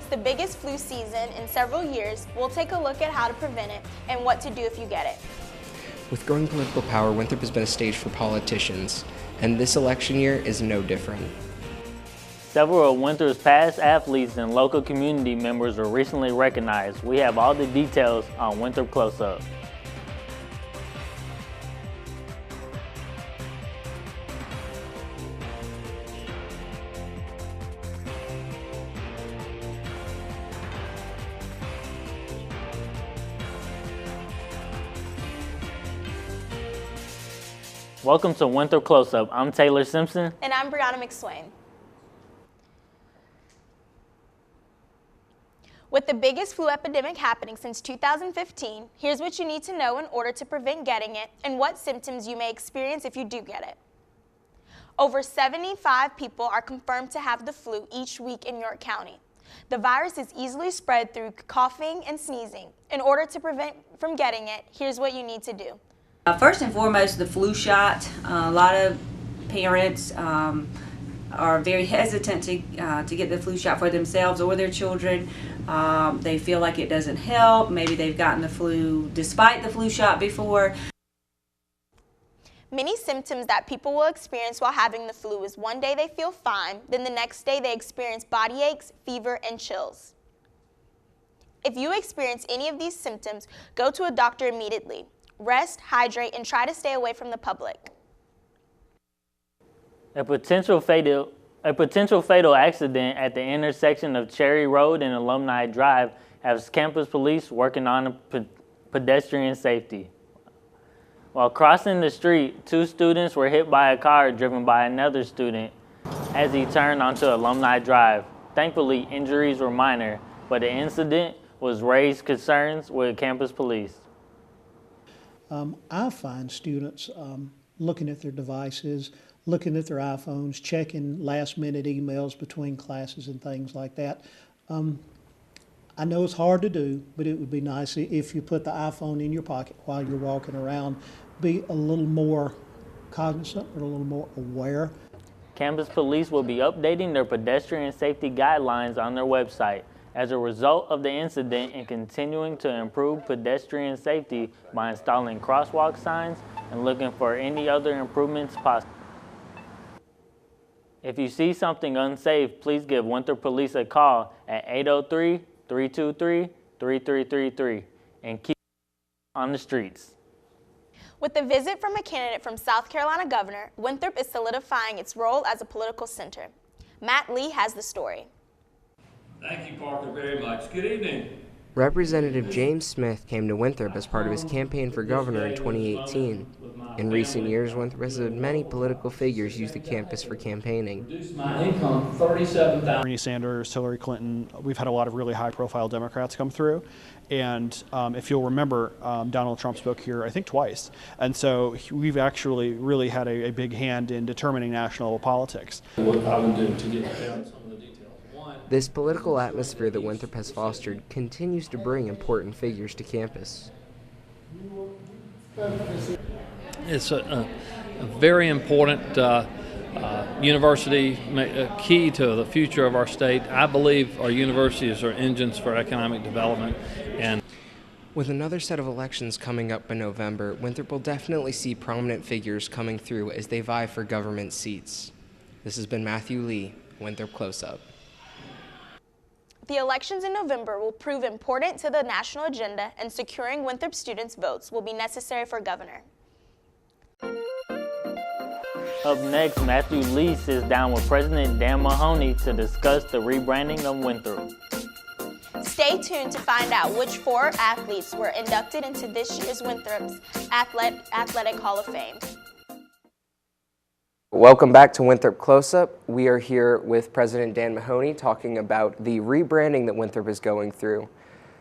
it's the biggest flu season in several years, we'll take a look at how to prevent it and what to do if you get it. With growing political power, Winthrop has been a stage for politicians, and this election year is no different. Several of Winthrop's past athletes and local community members were recently recognized. We have all the details on Winthrop Close Up. Welcome to Winthrop Close Up. I'm Taylor Simpson. And I'm Brianna McSwain. With the biggest flu epidemic happening since 2015, here's what you need to know in order to prevent getting it and what symptoms you may experience if you do get it. Over 75 people are confirmed to have the flu each week in York County. The virus is easily spread through coughing and sneezing. In order to prevent from getting it, here's what you need to do. First and foremost, the flu shot. A lot of parents are very hesitant to get the flu shot for themselves or their children. They feel like it doesn't help. Maybe they've gotten the flu despite the flu shot before. Many symptoms that people will experience while having the flu is one day they feel fine, then the next day they experience body aches, fever, and chills. If you experience any of these symptoms, go to a doctor immediately. Rest, hydrate, and try to stay away from the public. A potential fatal accident at the intersection of Cherry Road and Alumni Drive has campus police working on pedestrian safety. While crossing the street, two students were hit by a car driven by another student as he turned onto Alumni Drive. Thankfully, injuries were minor, but the incident was raised concerns with campus police. I find students looking at their devices, looking at their iPhones, checking last-minute emails between classes and things like that. I know it's hard to do, but it would be nice if you put the iPhone in your pocket while you're walking around. Be a little more cognizant or a little more aware. Campus police will be updating their pedestrian safety guidelines on their website as a result of the incident and continuing to improve pedestrian safety by installing crosswalk signs and looking for any other improvements possible. If you see something unsafe, please give Winthrop Police a call at 803-323-3333 and keep on the streets. With a visit from a candidate from South Carolina governor, Winthrop is solidifying its role as a political center. Matt Lee has the story. Thank you, Parker, very much. Good evening. Representative James Smith came to Winthrop as part of his campaign for governor in 2018. In recent years, Winthrop has had many political figures use the campus for campaigning. My income, $37,000. Bernie Sanders, Hillary Clinton, we've had a lot of really high-profile Democrats come through. And if you'll remember, Donald Trump spoke here, I think, twice. And so we've actually really had a big hand in determining national politics. What I would do to get down some of the details. This political atmosphere that Winthrop has fostered continues to bring important figures to campus. It's a very important university, key to the future of our state. I believe our universities are engines for economic development. And with another set of elections coming up in November, Winthrop will definitely see prominent figures coming through as they vie for government seats. This has been Matthew Lee, Winthrop Close Up. The elections in November will prove important to the national agenda, and securing Winthrop students' votes will be necessary for governor. Up next, Matthew Lee sits down with President Dan Mahoney to discuss the rebranding of Winthrop. Stay tuned to find out which 4 athletes were inducted into this year's Winthrop's Athletic Hall of Fame. Welcome back to Winthrop Close Up. We are here with President Dan Mahoney talking about the rebranding that Winthrop is going through.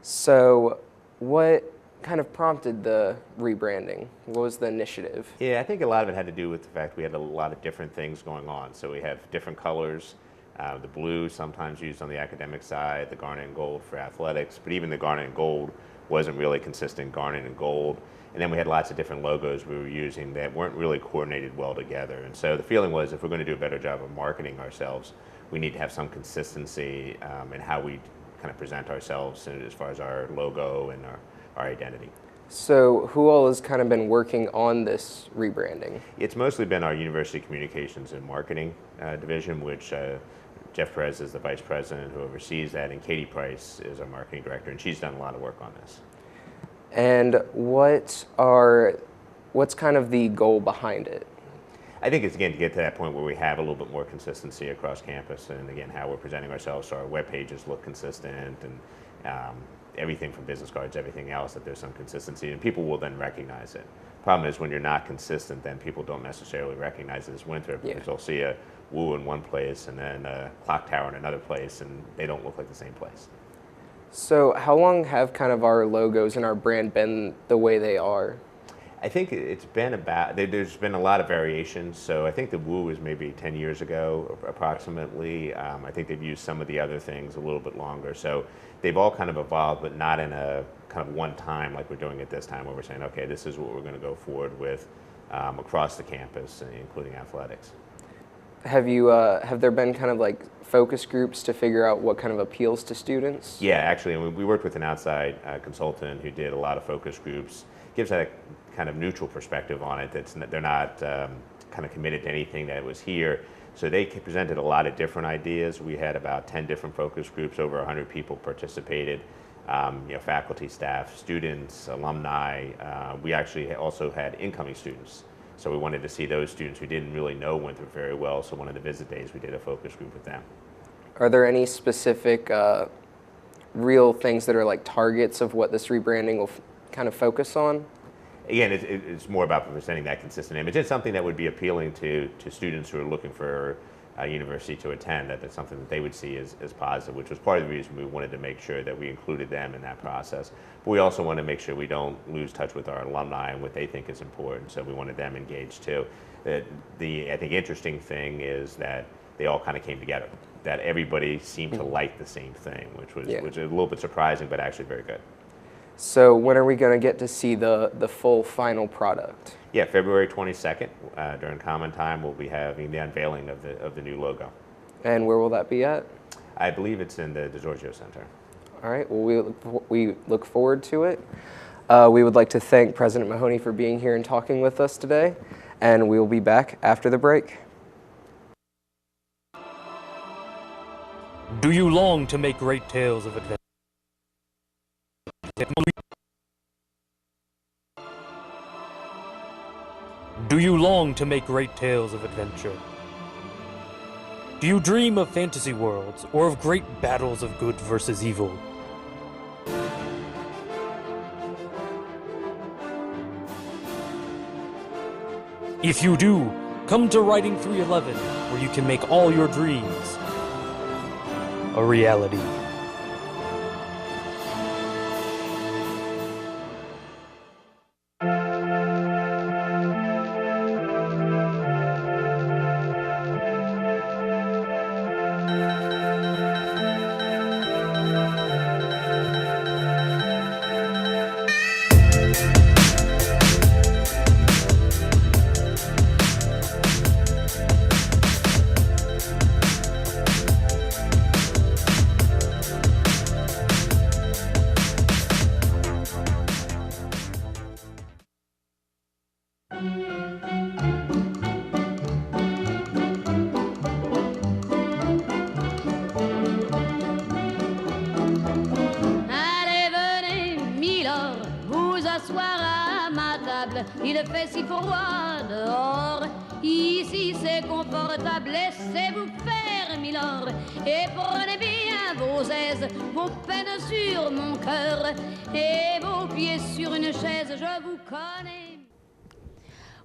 So what kind of prompted the rebranding? What was the initiative? Yeah, I think a lot of it had to do with the fact we had a lot of different things going on. So we have different colors, the blue sometimes used on the academic side, the garnet and gold for athletics, but even the garnet and gold wasn't really consistent garnet and gold. And then we had lots of different logos we were using that weren't really coordinated well together. And so the feeling was if we're going to do a better job of marketing ourselves, we need to have some consistency in how we kind of present ourselves as far as our logo and our identity. So who all has kind of been working on this rebranding? It's mostly been our University Communications and Marketing division, which Jeff Perez is the vice president who oversees that, and Katie Price is our marketing director, and she's done a lot of work on this. And what's kind of the goal behind it? I think it's, again, to get to that point where we have a little bit more consistency across campus, and again, how we're presenting ourselves, so our web pages look consistent, and everything from business cards, everything else, that there's some consistency, and people will then recognize it. Problem is, when you're not consistent, then people don't necessarily recognize it as Winthrop, because they'll see a Woo in one place and then a clock tower in another place, and they don't look like the same place. So how long have kind of our logos and our brand been the way they are? I think it's been there's been a lot of variations. So I think the Woo was maybe 10 years ago, approximately. I think they've used some of the other things a little bit longer. So they've all kind of evolved, but not in a kind of one time like we're doing it this time, where we're saying, okay, this is what we're going to go forward with across the campus, including athletics. Have there been kind of like focus groups to figure out what kind of appeals to students? Yeah, actually, we worked with an outside consultant who did a lot of focus groups. Gives that a kind of neutral perspective on it. They're not kind of committed to anything that was here. So they presented a lot of different ideas. We had about 10 different focus groups. Over 100 people participated. Faculty, staff, students, alumni. We actually also had incoming students. So we wanted to see those students who didn't really know Winthrop very well. So one of the visit days, we did a focus group with them. Are there any specific real things that are like targets of what this rebranding will kind of focus on? Again, it's more about presenting that consistent image. It's something that would be appealing to students who are looking for a university to attend, that's something that they would see as positive, which was part of the reason we wanted to make sure that we included them in that process. But we also want to make sure we don't lose touch with our alumni and what they think is important, so we wanted them engaged too. I think interesting thing is that they all kind of came together, that everybody seemed to like the same thing, which was a little bit surprising, but actually very good. So when are we going to get to see the full final product? Yeah, February 22nd, during Common Time, we'll be having the unveiling of the new logo. And where will that be at? I believe it's in the DeGiorgio Center. All right, well, we look forward to it. We would like to thank President Mahoney for being here and talking with us today, and we will be back after the break. Do you long to make great tales of adventure? Do you long to make great tales of adventure? Do you dream of fantasy worlds or of great battles of good versus evil? If you do, come to Writing 311, where you can make all your dreams a reality. Il fait si froid dehors, ici c'est confortable, laissez-vous faire, milord, et prenez bien vos aises, vos peines sur mon cœur, et vos pieds sur une chaise, je vous connais.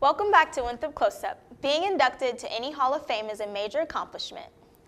Welcome back to Winthrop Close Up. Being inducted to any Hall of Fame is a major accomplishment.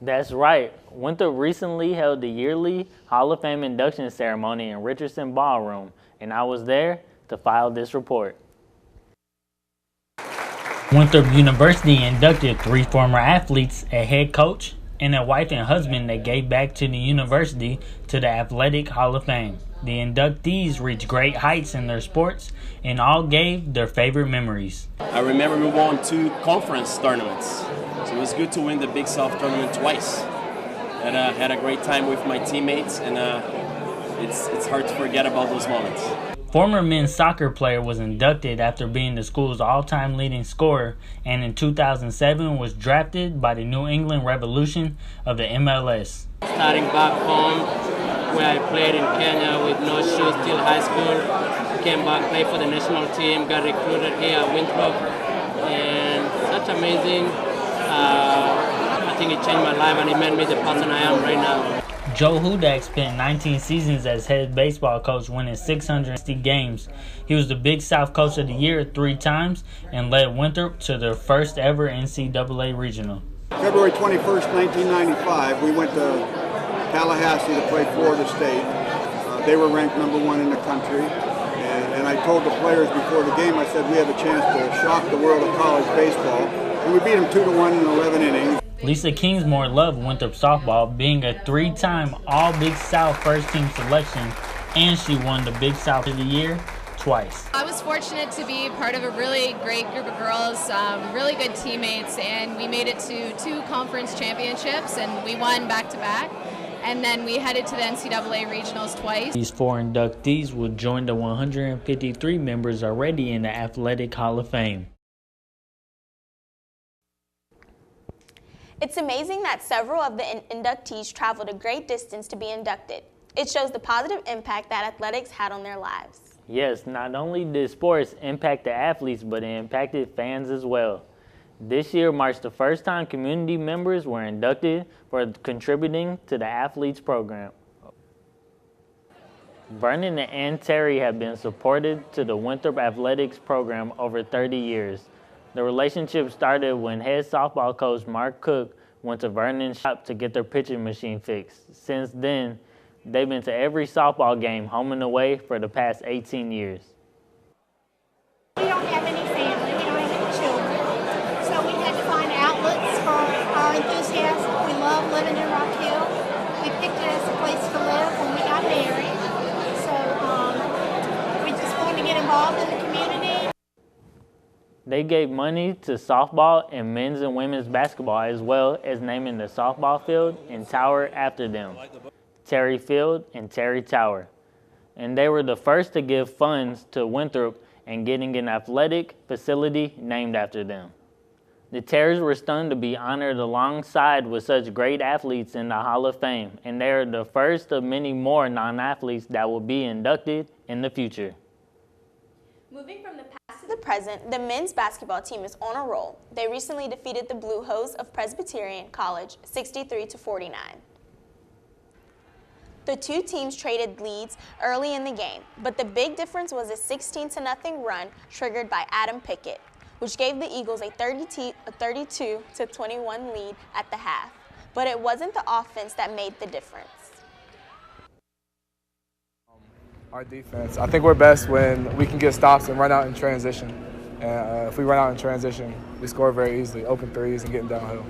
That's right. Winthrop recently held the yearly Hall of Fame induction ceremony in Richardson Ballroom, and I was there to file this report. Winthrop University inducted 3 former athletes, a head coach, and a wife and husband that gave back to the university to the Athletic Hall of Fame. The inductees reached great heights in their sports and all gave their favorite memories. I remember we won 2 conference tournaments, so it was good to win the Big South tournament twice. had a great time with my teammates, and it's hard to forget about those moments. Former men's soccer player was inducted after being the school's all-time leading scorer, and in 2007 was drafted by the New England Revolution of the MLS. Starting back home, where I played in Kenya with no shoes till high school, came back, played for the national team, got recruited here at Winthrop, and such amazing. I think it changed my life and it made me the person I am right now. Joe Hudak spent 19 seasons as head baseball coach, winning 660 games. He was the Big South Coach of the Year 3 times and led Winthrop to their first ever NCAA regional. February 21st, 1995, we went to Tallahassee to play Florida State. They were ranked #1 in the country. And I told the players before the game, I said, we have a chance to shock the world of college baseball. And we beat them 2-1 in 11 innings. Lisa Kingsmore loved Winthrop softball, being a 3-time All-Big South first-team selection, and she won the Big South of the Year twice. I was fortunate to be part of a really great group of girls, really good teammates, and we made it to 2 conference championships, and we won back-to-back. And then we headed to the NCAA regionals twice. These 4 inductees will join the 153 members already in the Athletic Hall of Fame. It's amazing that several of the inductees traveled a great distance to be inducted. It shows the positive impact that athletics had on their lives. Yes, not only did sports impact the athletes, but it impacted fans as well. This year marks the first time community members were inducted for contributing to the athletes program. Vernon and Terry have been supported to the Winthrop Athletics program over 30 years. The relationship started when head softball coach Mark Cook went to Vernon's shop to get their pitching machine fixed. Since then, they've been to every softball game, home and away, for the past 18 years. We don't have any family, we don't have any children, so we had to find outlets for our enthusiasm. We love living in Rock Hill. We picked it as a place to live when we got married, so we just wanted to get involved in the community. They gave money to softball and men's and women's basketball, as well as naming the softball field and tower after them, Terry Field and Terry Tower. And they were the first to give funds to Winthrop and getting an athletic facility named after them. The Terrys were stunned to be honored alongside with such great athletes in the Hall of Fame, and they are the first of many more non-athletes that will be inducted in the future. Moving from the past to the present, the men's basketball team is on a roll. They recently defeated the Blue Hose of Presbyterian College 63-49. The 2 teams traded leads early in the game, but the big difference was a 16-0 run triggered by Adam Pickett, which gave the Eagles a 32-21 lead at the half. But it wasn't the offense that made the difference. Our defense. I think we're best when we can get stops and run out in transition. And if we run out in transition, we score very easily, open threes and getting downhill.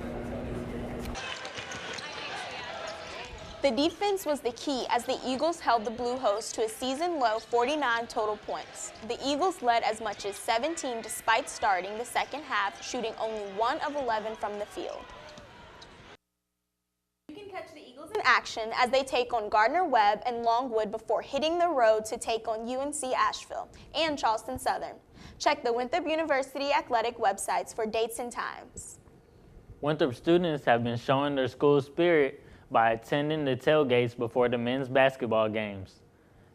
The defense was the key as the Eagles held the Blue Hose to a season-low 49 total points. The Eagles led as much as 17 despite starting the second half, shooting only 1 of 11 from the field. You can catch the Eagles in action as they take on Gardner-Webb and Longwood before hitting the road to take on UNC Asheville and Charleston Southern. Check the Winthrop University athletic websites for dates and times. Winthrop students have been showing their school spirit by attending the tailgates before the men's basketball games.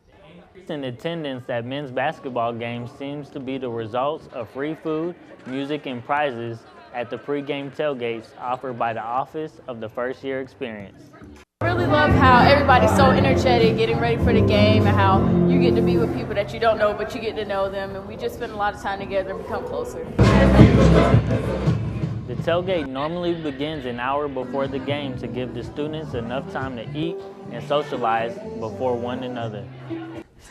The increase in attendance at men's basketball games seems to be the result of free food, music, and prizes at the pregame tailgates offered by the Office of the First Year Experience. I really love how everybody's so energetic getting ready for the game and how you get to be with people that you don't know, but you get to know them, and we just spend a lot of time together and become closer. The tailgate normally begins an hour before the game to give the students enough time to eat and socialize before one another.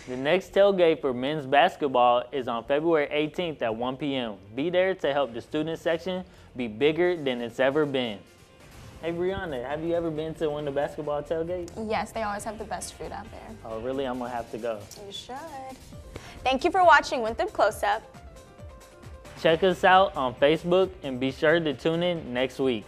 The next tailgate for men's basketball is on February 18th at 1 p.m. Be there to help the student section be bigger than it's ever been. Hey Brianna, have you ever been to one of the basketball tailgates? Yes, they always have the best food out there. Oh really? I'm gonna have to go. You should. Thank you for watching Winthrop Close Up. Check us out on Facebook and be sure to tune in next week.